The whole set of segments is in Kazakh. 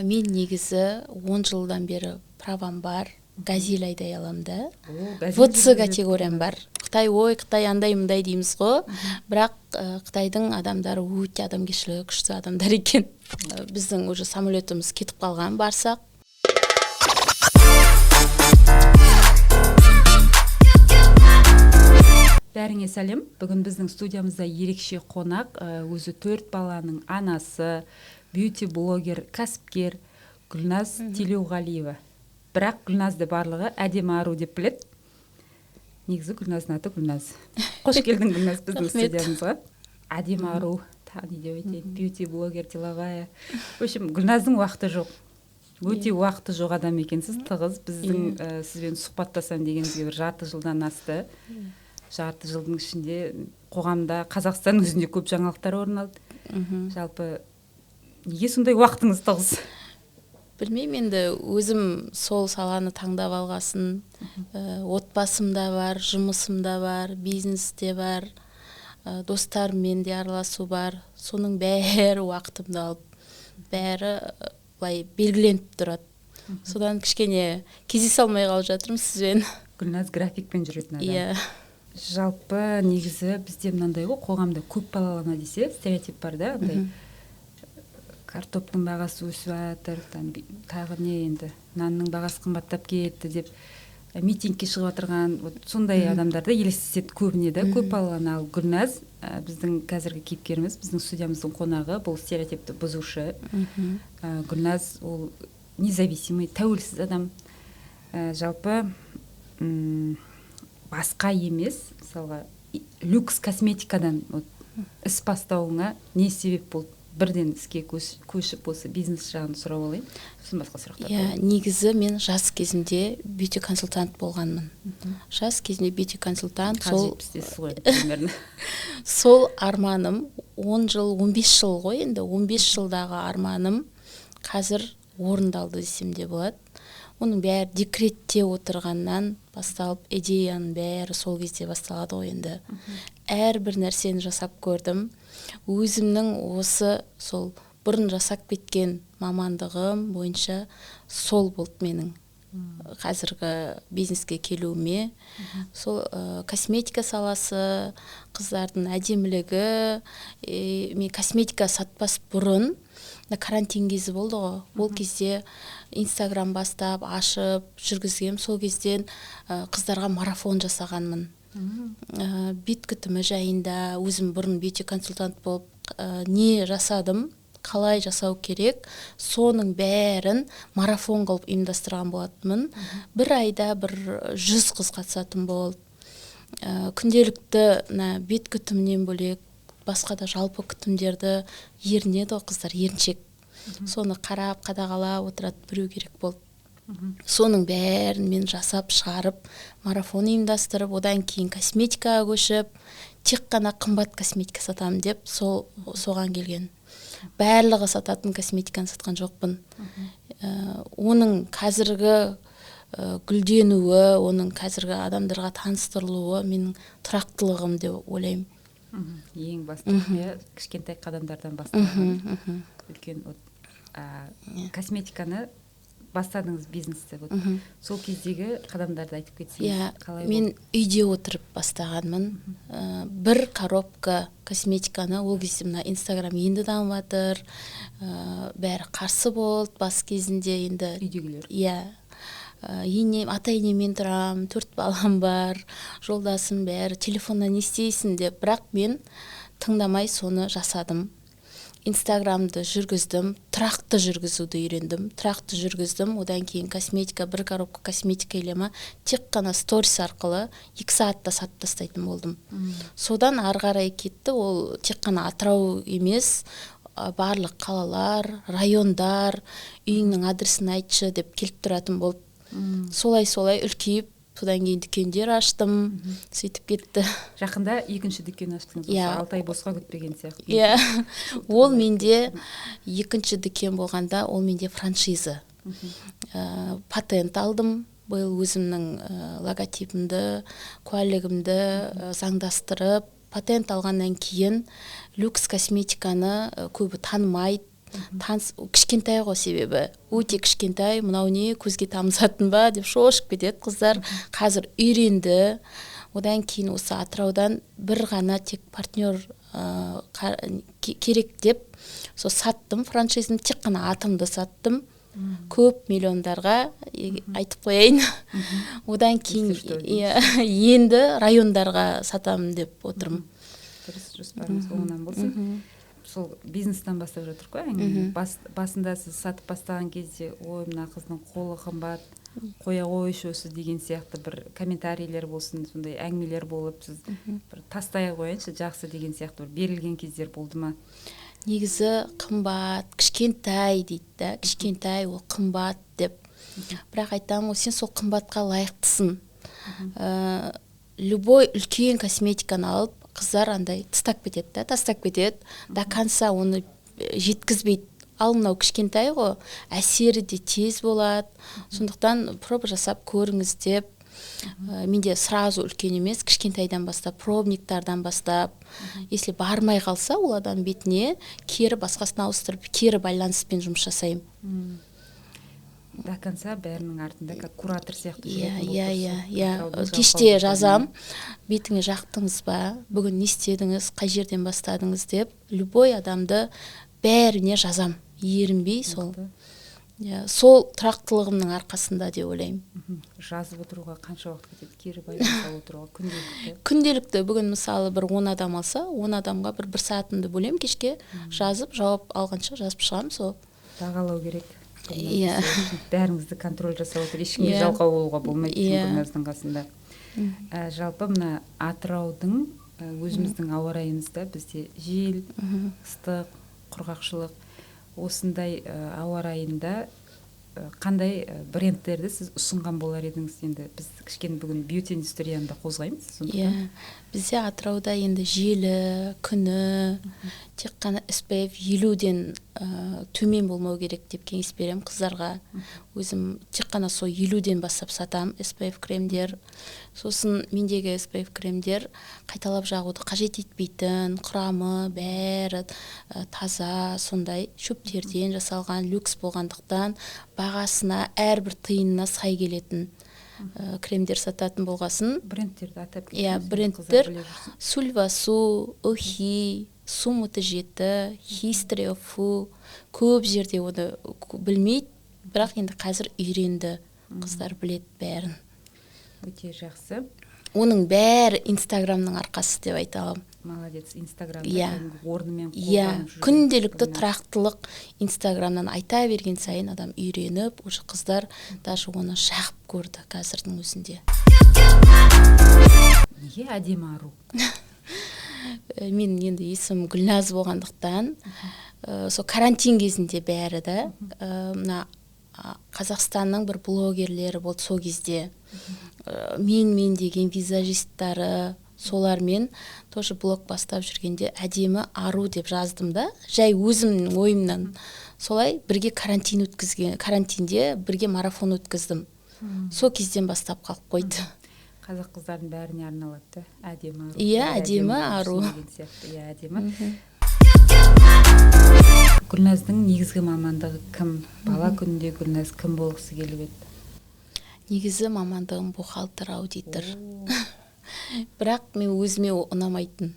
Мен негізі 10 жылдан бері правам бар, газель айдай алам да. ВЦ категориям бар. Қытай Қытай андай мындай дейміз ғой. Бірақ Қытайдың адамдары өте адамгершілігі күшті адамдар екен. Біздің уже самолетіміз кетіп қалған, барсақ. Бәріңе сәлем. Бүгін біздің студиямызда ерекше қонақ, өзі 4 баланың анасы, бьюти-блогер, кәсіпкер Гүлназ Телеуғалиева. Бірақ Гүлназды барлығы әдемі ару деп біледі. Негізі Гүлназдың аты Гүлназ. Қош келдің, Гүлназ, біздің студиямызға. Әдемі ару, тағы не деп айтайын, бьюти-блогер, деловая. В общем, Гүлназдың уақыты жоқ. Өте уақыты жоқ адам екенсіз, тығыз. Біздің сізбен сұхбаттасам дегенімізге бір жарты жылдан асты. Жарты жылдың ішінде қоғамда, Қазақстан өзінде көп жаңалықтар орын алды. Жалпы неге сондай уақытыңыз тығыз? Білмеймін, енді өзім сол саланы таңдап алғасын. Отбасымда бар, жұмысымда бар, бизнесте бар, достарыммен де араласу бар. Соның бәрі уақытымды алып, бәрі былай белгіленіп тұрады. Содан кішкене кездесе алмай қалып жатырмын сізбен. Гүлназ графикпен жүретін адам. Иә. Жалпы негізі бізде мынандай ғой, қоғамда көп балалы ана десе, стереотип бар да, андай картоптың бағасы өсіп жатыр, тағы не енді, нанның бағасы қымбаттап кетті деп митингке шығып отырған, сондай адамдарды елестетеді көбіне де, көп балалы ана. Ал Гүлназ, біздің қазіргі кейіпкеріміз, біздің студиямыздың қонағы, бұл стереотипті бұзушы. Гүлназ ол независимый, тәуелсіз адам. Жалпы басқа емес, мысалға люкс косметикадан іс бастауыңа не себеп болды? Бірден іске көшіп осы бизнес жағын сұрап алайын. Сосын басқа сұрақтар. Негізі мен жас кезімде бьюти консультант болғанмын. Жас кезімде бьюти консультант. Сол арманым 10 жыл, 15 жыл ғой, енді 15 жылдағы арманым қазір орындалды десем де болады. Оның бәрі декретте отырғаннан басталып, идеяның бәрі сол кезде басталады ғой енді. Әрбір нәрсені жасап көрдім. Өзімнің осы сол бұрын жасап кеткен мамандығым бойынша сол болды менің қазіргі бизнеске келуіме. Сол косметика саласы, қыздардың әдемілігі, мен косметика сатпас бұрын карантин кезі болды ғой. Ол кезде Инстаграм бастап, ашып, жүргізгем. Сол кезден қыздарға марафон жасағанмын. Бет күтімі жайында, өзім бұрын бьюти консультант болып, не жасадым, қалай жасау керек, соның бәрін марафон қылып ұйымдастырған болатынмын. Бір айда 100 қыз қатысатын болды. Күнделікті бет күтімінен бөлек, басқа да жалпы күтімдерді ерінеді ғой қыздар, еріншек. Соны қарап, қадағалап отырады біреу керек болды. Соның бәрін мен жасап, шығарып, марафон ұйымдастырып, одан кейін косметикаға көшіп, тек қана қымбат косметика сатамын деп, соған келген. Барлығы сататын косметиканы сатқан жоқпын. Оның қазіргі гүлденуі, оның қазіргі адамдарға таныстырылуы менің тұрақтылығым деп ойлаймын. Ең басты, кішкентай қадамдардан бастадыңыз. Үлкен косметиканы бастадыңыз бизнесті. Сол кездегі қадамдарды айтып кетсеңіз, қалай болды? Мен үйде отырып бастағанмын. Бір коробка косметиканы, ол кезде мына Инстаграм енді дамып жатыр, бәрі қарсы болды бас кезінде енді. Үйдегілер. Ата-енемен тұрам, 4 балам бар, жолдасым бәрі, телефоннан не істейсің деп, бірақ мен тыңдамай соны жасадым. Инстаграмды жүргіздім, тұрақты жүргізуді үйрендім, одан кейін косметика, бір коробка косметика елема, тек қана сторис арқылы 2 саатта сатып тастайтын болдым. Содан ары қарай кетті, ол тек қана Атырау емес, барлық қалалар, райондар, үйіңнің адресін айтшы деп келіп тұратын болды. Солай үлкейіп, содан кейін дүкендер аштым, сөйтіп кетті. Жақында екінші дүкен аштыңыз, 6 ай босқа күтпеген сияқты. Ол менде екінші дүкен болғанда, ол менде франшиза. Патент алдым, бұл өзімнің логотипімді, куәлігімді заңдастырып, патент алғаннан кейін люкс косметиканы көбі танымайды, кішкентай ғой, себебі өте кішкентай, мынау не көзге тамызатын ба деп шошып кетеді қыздар. Қазір үйренді. Одан кейін осы Атыраудан бір ғана тек партнер керек деп сол саттым, франшизаны тек қана атымды саттым. Көп миллиондарға айтып қояйын. Одан кейін енді райондарға сатамын деп отырмын. Дұрыс, жоспарыңыз оңынан болсын. Сол бизнестен бастап жатыр ғой. Басында сіз сатып бастаған кезде, ой, мына қыздың қолы қымбат, қоя қойшы осы деген сияқты бір комментарийлер болсын, сондай әңгімелер болып, сіз бір тастай қояйыншы, жақсы деген сияқты бір берілген кездер болды ма? Негізі қымбат, кішкентай дейді да, кішкентай ол қымбат деп. Бірақ айтамын, сен сол қымбатқа лайықтысың. Любой үлкен косметиканы алып, қыздар андай тастап кетеді, до конца оны жеткізбейді. Ал мынау кішкентай ғой, әсері де тез болады. Сондықтан проба жасап көріңіз деп. Менде сразу үлкен емес, кішкентайдан бастап, пробниктардан бастап. Если бармай қалса, ол адам бетіне кері басқасына ауыстырып, кері байланыспен жұмыс жасаймын. До конца бәрінің артында как куратор сияқты жүретін. Кеште жазам, бетіңе жақтыңыз ба, бүгін не істедіңіз, қай жерден бастадыңыз деп, любой адамды бәріне жазам, ерінбей сол. Сол тұрақтылығымның арқасында деп ойлаймын. Жазып отыруға қанша уақыт кетеді? Кері байланыс отыруға күнделікті? Күнделікті, бүгін мысалы бір 10 адам алса, 10 адамға бір сағатымды бөлем, кешке жазып, жауап алғанша жазып шығам сол. Бағалау керек. Бәріңізді контроль жасап отыр, ешкімге жалқау болуға болмайды Гүлназдың қасында. Жалпы мына Атыраудың өзіміздің ауа райымызда бізде жел, ыстық, құрғақшылық, осындай ауа райында қандай брендтерді сіз ұсынған болар едіңіз? Енді біз кішкене бүгін бьюти индустрияны да қозғаймыз. Бізде Атырауда енді желі, күні, тек қана SPF 50-ден төмен болмау керек деп кеңес берем қыздарға. Өзім тек қана сол 50-ден бастап сатам SPF кремдер. Сосын мендегі SPF кремдер қайталап жағуды қажет етпейтін, құрамы бәрі таза, сондай шөптерден жасалған, люкс болғандықтан бағасына әрбір тиынына сай келетін кремдер сататын болғасын. Брендтерді атап кетіңіз. Брендтер Сульвасу, Охи, Сумуты-7, Хистриофу, көп жерде оны білмейді, бірақ енді қазір үйренді, қыздар білет бәрін. Өте жақсы. Оның бәрі Инстаграмның арқасы деп айта аламын. Молодец, Инстаграмда орнымен қолданып жүрген. Күнделікті тұрақтылық Инстаграмнан айта берген сайын адам үйреніп, уже қыздар даже оны жағып көрді қазірдің өзінде. Неге әдемі ару? Мен енді есім Гүлназ болғандықтан, сол карантин кезінде бәрі да, мына Қазақстанның бір блогерлері болды сол кезде. Мен деген визажисттары, солармен тоже блог бастап жүргенде әдемі ару деп жаздым да, жай өзімнің ойымнан. Солай бірге карантинде бірге марафон өткіздім. Сол кезден бастап қалып қойды. Қазақ қыздардың бәріне арналады, әдемі ару. Әдемі ару. Әдемі. Гүлназдың негізгі мамандығы кім? Бала күнінде Гүлназ кім болғысы келіп еді? Негізі мамандығым бухгалтер, аудитор. Бірақ мен өзіме ұнамайтын.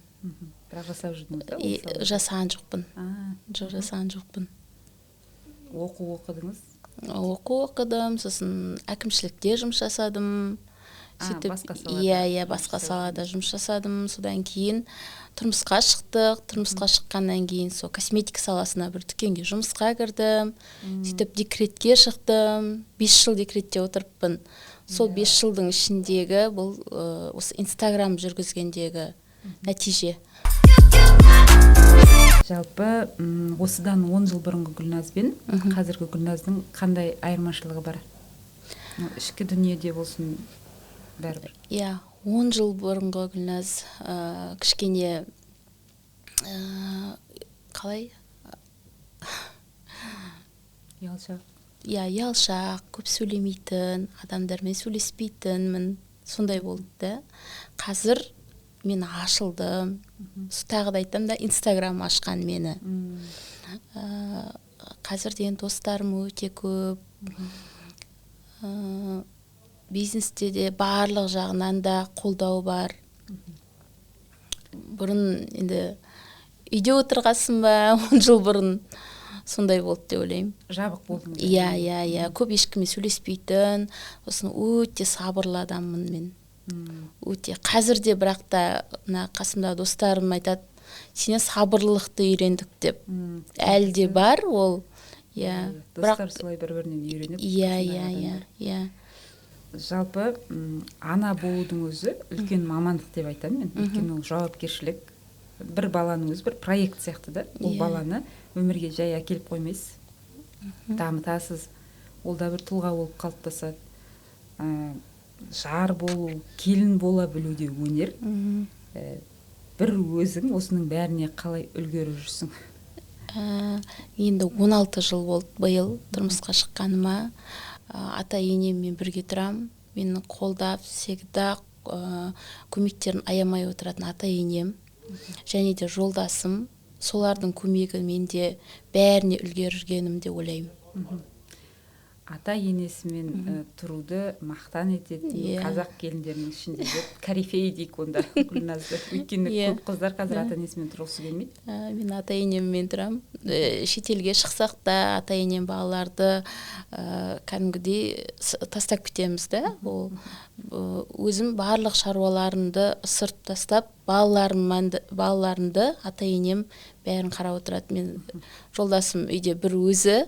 Бірақ жасап жүрдіңіз ба? Жасаған жоқпын. Жасаған жоқпын. Оқу оқыдыңыз? Оқу оқыдым, сосын әкімшілікте жұмыс жасадым. Басқа салада жұмыс жасадым. Содан кейін тұрмысқа шықтық. Тұрмысқа шыққаннан кейін сол косметика саласына бір дүкенге жұмысқа кірдім. Сөйтіп декретке шықтым. 5 жыл декретте отырыппын. Сол 5 жылдың ішіндегі бұл осы Инстаграм жүргізгендегі нәтиже. Жалпы осыдан 10 жыл бұрынғы Гүлназ бен қазіргі Гүлназдың қандай айырмашылығы бар? Ішкі дүниеде болсын бәрібір. 10 жыл бұрынғы Гүлназ кішкене қалай? Ялшақ, көп сөйлемейтін, адамдармен сөйлеспейтінмін, сондай болды да. Қазір мен ашылдым. Тағы да айтам да, Инстаграм ашқан мені. қазір деген достарым өте көп. Бизнесте де барлық жағынан да қолдау бар. Бұрын енді үйде отырғасын ба, 10 жыл бұрын сондай болды деп ойлаймын. Жабық болдың. Иә, көп ешкіммен сөйлеспейтін, сосын өте сабырлы адаммын мен. Өте қазір де, бірақ та мына қасымдағы достарым айтады, сенен сабырлылықты үйрендік деп. Әлі де бар ол. Иә. Достар солай бір-бірінен үйреніп. Иә. Жалпы ана болудың өзі үлкен мамандық деп айтамын мен. Өйткені ол жауапкершілік. Бір баланың өзі бір проект сияқты да. Ол баланы өмірге жай әкеліп қоймайсыз. Дамытасыз. Ол да бір тұлға болып қалыптасады. Жар болу, келін бола білу де өнер. Бір өзің осының бәріне қалай үлгеріп жүрсің? Енді 16 жыл болды биыл тұрмысқа шыққаныма. Ата-енеммен бірге тұрам. Мені қолдап, всегда көмектерін аямай отыратын ата-енем. Және де жолдасым. Солардың көмегі менде бәріне үлгергенім де ойлаймын. Ата-енесімен тұруды мақтан етеді. Қазақ келіндерінің ішінде корифей дейік онда Гүлназды. Өйткені көп қыздар қазір ата-енесімен тұрғысы келмейді. Мен ата-енеммен тұрам. Шетелге шықсақ та ата-енем балаларды кәдімгідей тастап кетеміз да. Өзім барлық шаруаларымды ысырып тастап, балаларымды ата-енем бәрін қарап отырады. Мен жолдасым үйде бір өзі.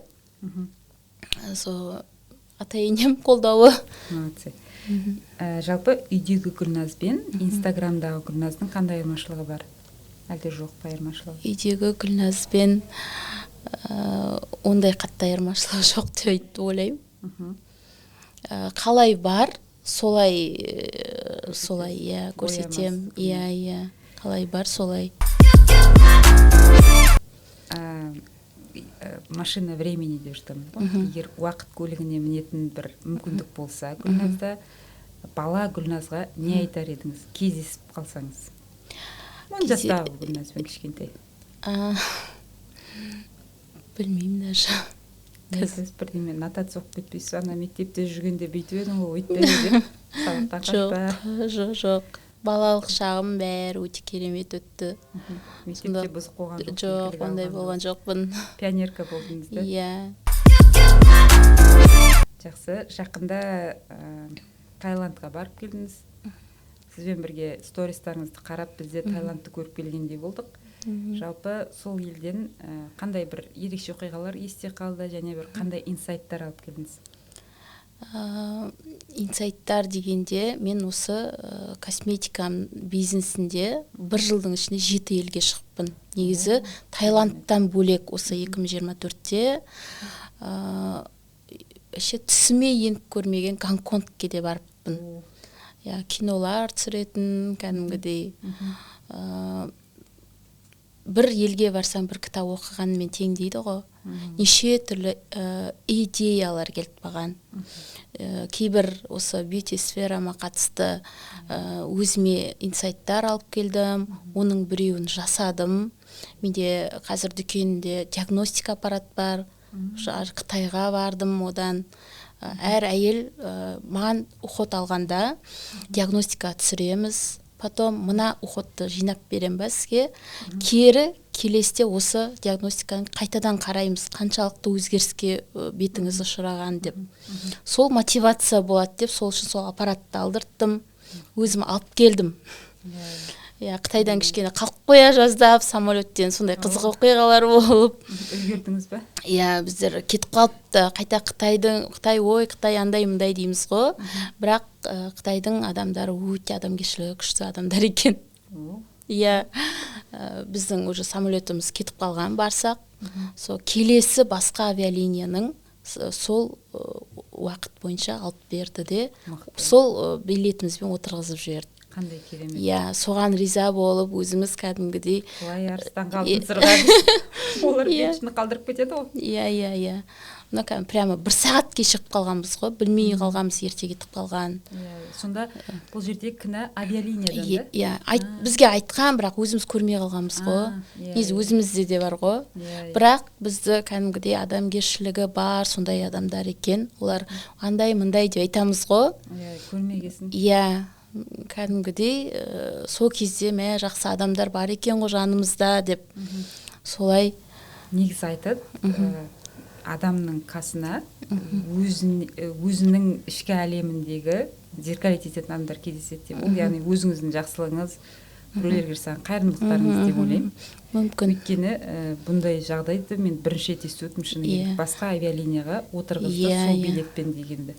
Ата-енем қолдауы. Жалпы үйдегі Гүлназ бен Инстаграмдағы Гүлназдың қандай айырмашылығы бар? Әлде жоқ па айырмашылығы? Үйдегі Гүлназ бен ондай қатты айырмашылығы жоқ деп ойлаймын. Қалай бар, солай көрсетем. Иә. Қалай бар, солай. Машина времени деп жатамын. Егер уақыт көлігіне мінетін бір мүмкіндік болса, Гүлназда бала Гүлназға не айтар едіңіз? Кездесіп қалсаңыз. 10 жастағы Гүлназбен кішкентай. Білмеймін даже. Сіз бірдеме нотация оқып кетпейсіз, ана мектепте жүргенде бүйтіп едің ғой, өйтпей деп. Сабақтан қашпа. Жоқ. Балалық шағым бәрі өте керемет өтті. Мектепте бұзық болған жоқ? Жоқ, ондай болған жоқпын. Пионерка болдыңыз да? Иә. Жақсы, жақында Таиландқа барып келдіңіз. Сізбен бірге стористарыңызды қарап, бізде Таиландты көріп келгендей болдық. Жалпы сол елден қандай бір ерекше оқиғалар есте қалды, және бір қандай инсайттар алып келдіңіз? Инсайттар дегенде мен осы косметика бизнесінде 1 жылдың ішінде 7 елге шығыппын. Негізі Таиландтан бөлек осы 2024-те түсіме еніп көрмеген Гонконгке де барыппын. Кинолар түсіретін кәдімгідей. Бір елге барсам бір кітап оқығанмен тең дейді ғой. Неше түрлі идеялар келіп маған. Кейбір осы бьюти сферама қатысты өзіме инсайттар алып келдім. Оның біреуін жасадым. Менде қазір дүкенінде диагностика аппарат бар. Қытайға бардым одан. Әр әйел маған уход алғанда диагностика түсіреміз. Потом мына уходты жинап берем ба сізге. Кері келесте осы диагностиканы қайтадан қараймыз, қаншалықты өзгеріске бетіңіз ұшыраған деп. Сол мотивация болады деп, сол үшін сол аппаратты алдырттым. Өзім алып келдім. Қытайдан кішкене қалып қоя жаздап, самолеттен сондай қызық оқиғалар болып. Үлгердіңіз бе? Біздер кетіп қалыпты. Қайта Қытай андай мындай дейміз ғой. Бірақ Қытайдың адамдары өте адамгершілігі күшті адамдар екен. Біздің уже самолетіміз кетіп қалған барсақ, сол келесі басқа авиалинияның сол уақыт бойынша алып берді де, сол билетімізбен отырғызып жіберді. қандай керемет. Иә, соған риза болып өзіміз кәдімгідей былай арыстанға алтын сырға олар бетшіні қалдырып кетеді ғой. Иә. Мына прямо 1 сағат кешігіп қалғанбыз ғой, білмей қалғанбыз, ерте кетіп қалған. Сонда бұл жерде кінә авиалиниядан да? Иә, бізге айтқан, бірақ өзіміз көрмей қалғанбыз ғой. Негізі өзімізде де бар ғой. Бірақ бізді кәдімгідей адамгершілігі бар, сондай адамдар екен. Олар андай-мындай деп айтамыз ғой. Көрмегесін. Иә, кәдімгідей сол кезде жақсы адамдар бар екен ғой жанымызда деп. Солай негізі айтады, адамның қасына өзінің ішкі әлеміндегі зеркалить ететін адамдар кездеседі деп. Ол яғни өзіңіздің жақсылығыңыз, біреулерге жасаған қайырымдылықтарыңыз деп ойлаймын. Мүмкін. Өйткені бұндай жағдайды мен бірінші рет естіп өттім шыны керек. Басқа авиалинияға отырғызды сол билетпен дегенді.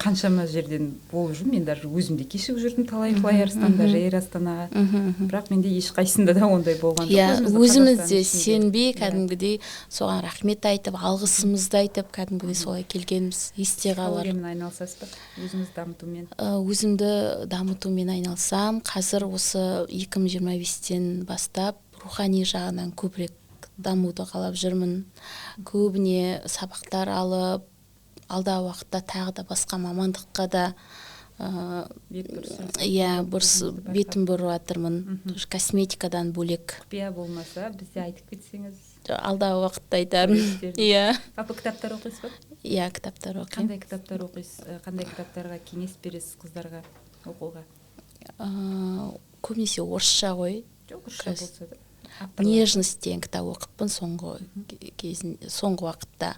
Қаншама жерден болып жүрмін, мен даже өзімде кешігіп жүрдім талай Fly Арыстанда, Эйр Астанаға. Бірақ менде ешқайсында да ондай болған жоқ. Өзіміз де сенбей кәдімгідей соған рахмет айтып, алғысымызды айтып, кәдімгідей солай келгенбіз, есте қалар. Психологиямен айналысасыз ба? Өзіңізді дамытумен? Өзімді дамытумен айналсам, қазір осы 2025-тен бастап рухани жағынан көбірек дамуды қалап жүрмін. Көбіне сабақтар алып, алдағы уақытта тағы да басқа мамандыққа да бетім бұрып жатырмын. Косметикадан бөлек. Құпия болмаса, бізде айтып кетсеңіз. Алдағы уақытта айтармын. Апа, кітаптар оқисыз ба? Иә, кітаптар оқимын. Қандай кітаптар оқисыз? Қандай кітаптарға кеңес бересіз қыздарға оқуға? Көбінесе орысша ғой. Жоқ, орысша болса да. Нежность деген кітап оқыппын соңғы уақытта.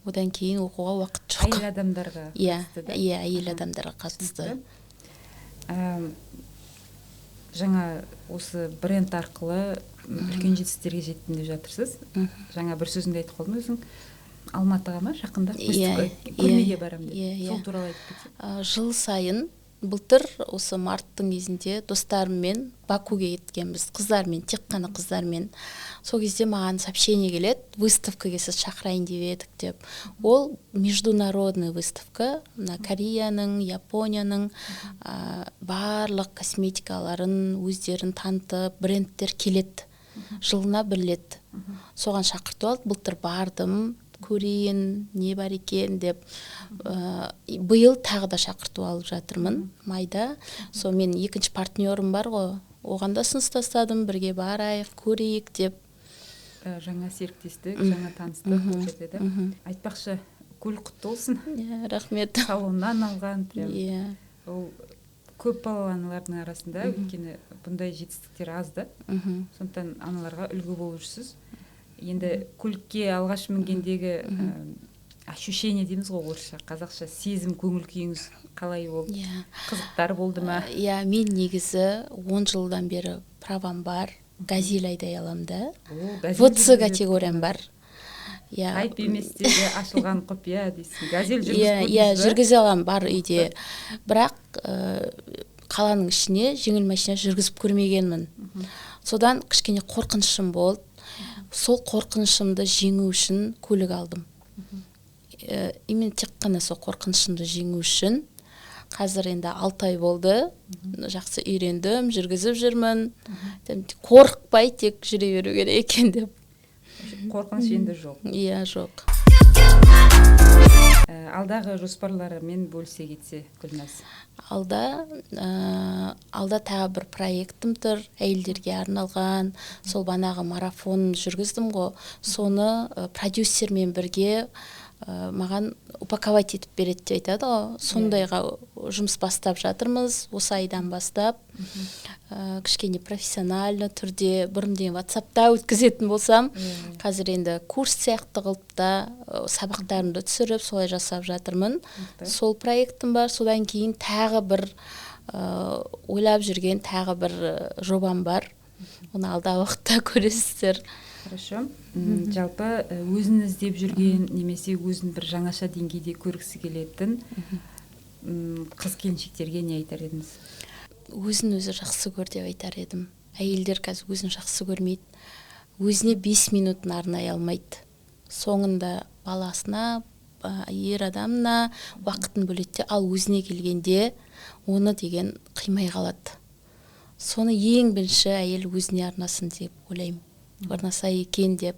Одан кейін оқуға уақыт жоқ. Әйел адамдарға қатысты да? Иә, әйел адамдарға қатысты. Жаңа осы бренд арқылы үлкен жетістіктерге жеттім деп жатырсыз. Жаңа бір сөзіңді айтып қалдың өзің. Алматыға ма жақында көрмеге барам деп. Сол туралы айтып кетсең. Жыл сайын былтыр осы марттың кезінде достарыммен Бакуге кеткенбіз, қыздармен, тек қана қыздармен. Сол кезде маған сообщение келеді, выставкаға сіз шақырайын деп едік деп. Ол международный выставка, Кореяның, Японияның барлық косметикаларын өздерін танытып, брендтер келеді. Жылына бір рет. Соған шақыртып алды, былтыр бардым, көрейін, не бар екен деп. Биыл тағы да шақыртып алып жатырмын, майда. Сол мен екінші партнерім бар ғой, оған да ұсыныс тастадым, бірге барайық, көрейік деп. Жаңа серіктестік, жаңа таныстық бұл жерде де. Айтпақшы, гүл құтты болсын. Рахмет. Салоннан алған. Ол көп балалы аналардың арасында, өйткені бұндай жетістіктер аз да. Сондықтан аналарға үлгі болып жүрсіз. Енді көлікке алғаш мінгендегі ощущение дейміз ғой орысша, қазақша сезім, көңіл күйіңіз қалай болды? Қызықтар болды ма? Мен негізі 10 жылдан бері правам бар, газель айдай алам да. ВЦ категориям бар. Айып еместегі ашылған құпия дейсің. Газель жүргізіп көрдіңіз бе? Жүргізе алам, бар үйде. Бірақ қаланың ішіне жеңіл машина жүргізіп көрмегенмін. Содан кішкене қорқынышым болды. Сол қорқынышымды жеңу үшін көлік алдым. Именно тек қана сол қорқынышымды жеңу үшін. Қазір енді 6 ай болды. Жақсы үйрендім, жүргізіп жүрмін. Қорықпай тек жүре беру керек екен деп. Қорқыныш енді жоқ. Иә, жоқ. Алдағы жоспарларымен бөлісе кетсе, Гүлназ? Алда тағы бір проектім тұр, әйелдерге арналған. Сол банағы марафон жүргіздім ғой. Соны продюсермен бірге маған упаковать етіп береді деп айтады ғой. Сондайға жұмыс бастап жатырмыз, осы айдан бастап. Кішкене профессионально түрде, бұрын деген WhatsApp-та өткізетін болсам, қазір енді курс сияқты қылып та сабақтарымды түсіріп, солай жасап жатырмын. Сол проектім бар, содан кейін тағы бір ойлап жүрген тағы бір жобам бар. Оны алдағы уақытта көресіздер. Хорошо. Жалпы өзін іздеп жүрген немесе өзін бір жаңаша деңгейде көргісі келетін қыз келіншектерге не айтар едіңіз? Өзін өзі жақсы көр деп айтар едім. Әйелдер қазір өзін жақсы көрмейді. Өзіне 5 минутын арнай алмайды. Соңында баласына, ер адамына уақытын бөледі де, ал өзіне келгенде оны деген қимай қалады. Соны ең бірінші әйел өзіне арнасын деп ойлаймын. Арнаса екен деп.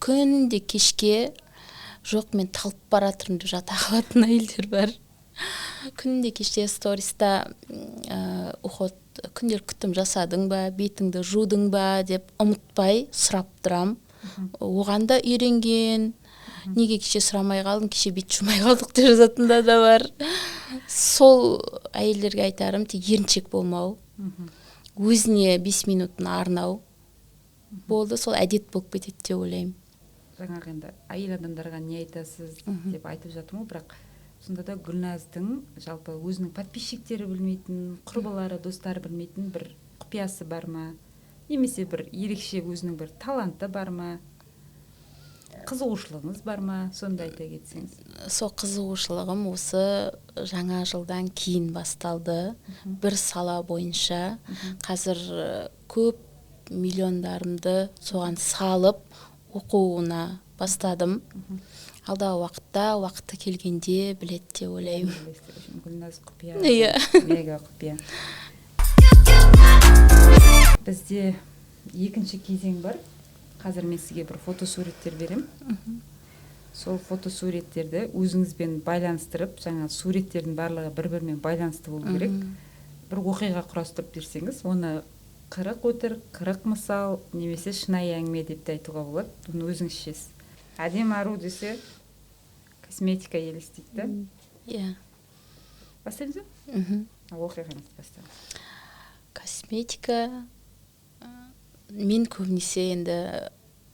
Күнде кешке жоқ мен талып баратырмын деп жата қалатын әйелдер бар. Күнде кеште сториста уход күнделік күтім жасадың ба, бетіңді жудың ба деп ұмытпай сұрап тұрам. Оған да үйренген. Неге кеше сұрамай қалдың, кеше бет жумай қалдық деп жазатында да бар. Сол әйелдерге айтарым, тек еріншек болмау. Өзіне 5 минутын арнау болды, сол әдет болып кетеді деп ойлаймын. Жаңағы енді әйел адамдарға не айтасыз деп айтып жатырмын, бірақ сонда да Гүлназдың жалпы өзінің подписчиктері білмейтін, құрбылары, достары білмейтін бір құпиясы бар ма? Немесе бір ерекше өзінің бір таланты бар ма? Қызығушылығыңыз бар ма? Сонда айта кетсеңіз. Сол қызығушылығым осы жаңа жылдан кейін басталды. Бір сала бойынша қазір көп миллиондарымды соған салып оқуына бастадым. Алдағы уақытта келгенде білет деп ойлаймын. Гүлназ құпия. Иә. Мега құпия. Бізде екінші кезең бар. Қазір мен сізге бір фотосуреттер берем. Сол фотосуреттерді өзіңізбен байланыстырып, жаңа суреттердің барлығы бір-бірімен байланысты болу керек. Бір оқиға құрастырып берсеңіз, оны 40 өтір, 40 мысал, немесе шынайы әңгіме деп те айтуға болады. Оны өзіңіз шешесіз. Әдемі ару десе, косметика елестейді. Иә. Бастаймыз ба? Оқиғаңызды бастаңыз. Косметика, мен көбінесе енді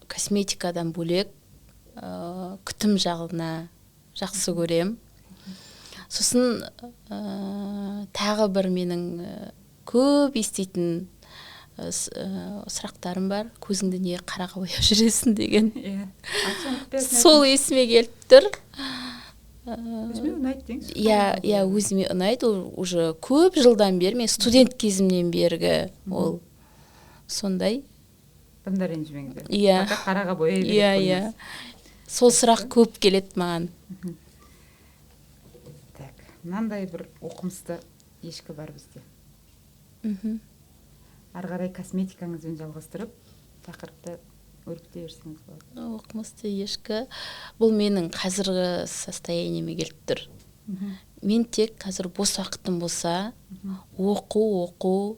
косметикадан бөлек күтім жағына жақсы көрем. Сосын тағы бір менің көп еститін сұрақтарым бар. Көзіңді не қараға бояп жүресің деген. Сол есіме келіп тұр. Өзіме ұнайды деңіз. Иә, өзіме ұнайды. Ол уже көп жылдан бері, мен студент кезімнен бергі ол сондай. Бұнда ренжімеңдер. Иә. Қараға бояй керек. Иә. Сол сұрақ көп келеді маған. Так, мынандай бір оқымысты ешкі бар бізде. Ары қарай косметикаңызбен жалғастырып, тақырыпты өрбіте берсеңіз болады. Оқымысты ешкі. Бұл менің қазіргі состояниеме келіп тұр. Мен тек қазір бос уақытым болса, оқу,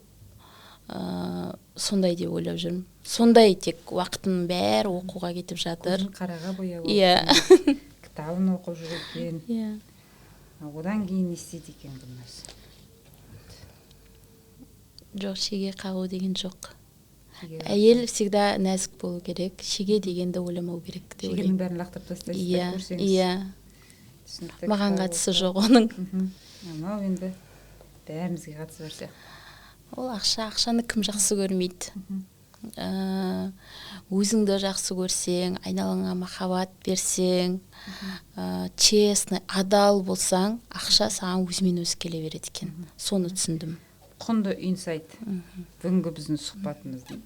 сондай деп ойлап жүрмін. Сондай тек уақытым бәрі оқуға кетіп жатыр. Көзін қараға бояп, кітабын оқып жүр екен. Одан кейін не істейді екен Гүлназ? Жоқ, шеге қағу деген жоқ. Әйел всегда нәзік болу керек. Шеге дегенді ойламау керек. Шегенің бәрін лақтырып тастайсыз да көрсеңіз. Иә. Маған қатысы жоқ оның. Мынау енді бәрімізге қатысы бар сияқты. Ол ақшаны кім жақсы көрмейді. Өзіңді жақсы көрсең, айналаңа махаббат берсең, честный, адал болсаң, ақша саған өзімен өзі келе береді екен. Соны түсіндім. Құнды инсайт. Бүгінгі біздің сұхбатымыздың.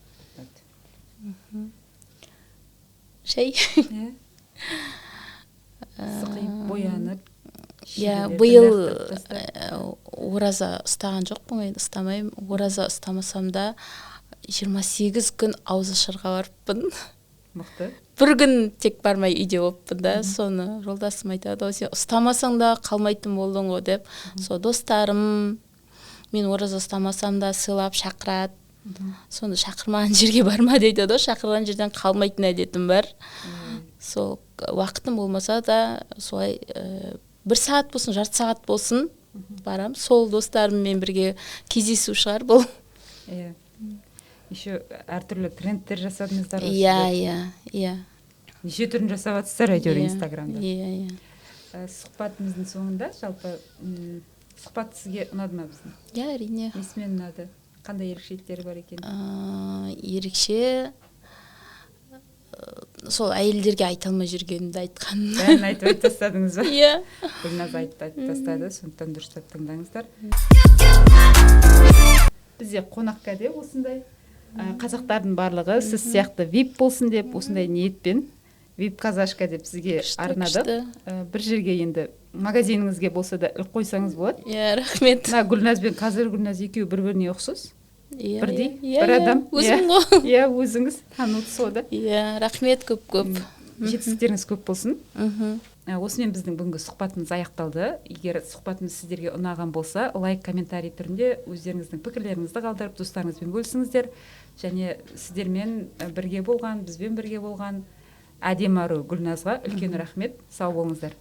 Шай? Сықиып, боянып. Иә, биыл ораза ұстаған жоқпын, енді ұстамаймын. Ораза ұстамасам да 28 күн ауызы шырға барыппын. Мықты. Бір күн тек бармай үйде болыппын да, соны жолдасым айтады, сен ұстамасаң да қалмайтын болдың ғой деп. Сол достарым мен ораза ұстамасам да сыйлап шақырады. Соны шақырмаған жерге барма дейді да, шақырған жерден қалмайтын әдетім бар. Сол уақытым болмаса да солай 1 сағат болсын, жарты сағат болсын барам. Сол достарыммен бірге кездесу шығар бұл. Иә. Еще әртүрлі трендтер жасадыңыздар. Иә. Неше түрін жасап жатсыздар әйтеуір Инстаграмда. Иә. Сұхбатымыздың соңында жалпы сұхбат сізге ұнады ма біздің? Иә, әрине. Несімен ұнады? Қандай ерекшеліктері бар екен? Ерекше сол әйелдерге айта алмай жүргенімді айтқан. Бәрін айтып тастадыңыз ба? Иә. Гүлназ айтып тастады, сондықтан дұрыстап тыңдаңыздар. Бізде қонақ кәде осындай. Қазақтардың барлығы сіз сияқты VIP болсын деп осындай ниетпен вип казашка деп сізге Күшті, арнадық. Бір жерге енді магазиніңізге болса да іліп қойсаңыз болады. Иә, рахмет. Мына Гүлназ бен қазір Гүлназ екеуі бір-біріне ұқсас. Иә, Бірдей, иә, бір адам. өзім ғой. Иә, өзіңіз тануды сода. Иә, рахмет көп. Жетістіктеріңіз көп болсын. Мгм. Осымен біздің бүгінгі сұхбатымыз аяқталды. Егер сұхбатымыз сіздерге ұнаған болса, лайк, комментарий түрінде өздеріңіздің пікірлеріңізді қалдырып, достарыңызбен бөлісіңіздер. Және сіздермен бірге болған, бізбен бірге болған әдемі ару Гүлназға үлкен рахмет. Сау болыңыздар.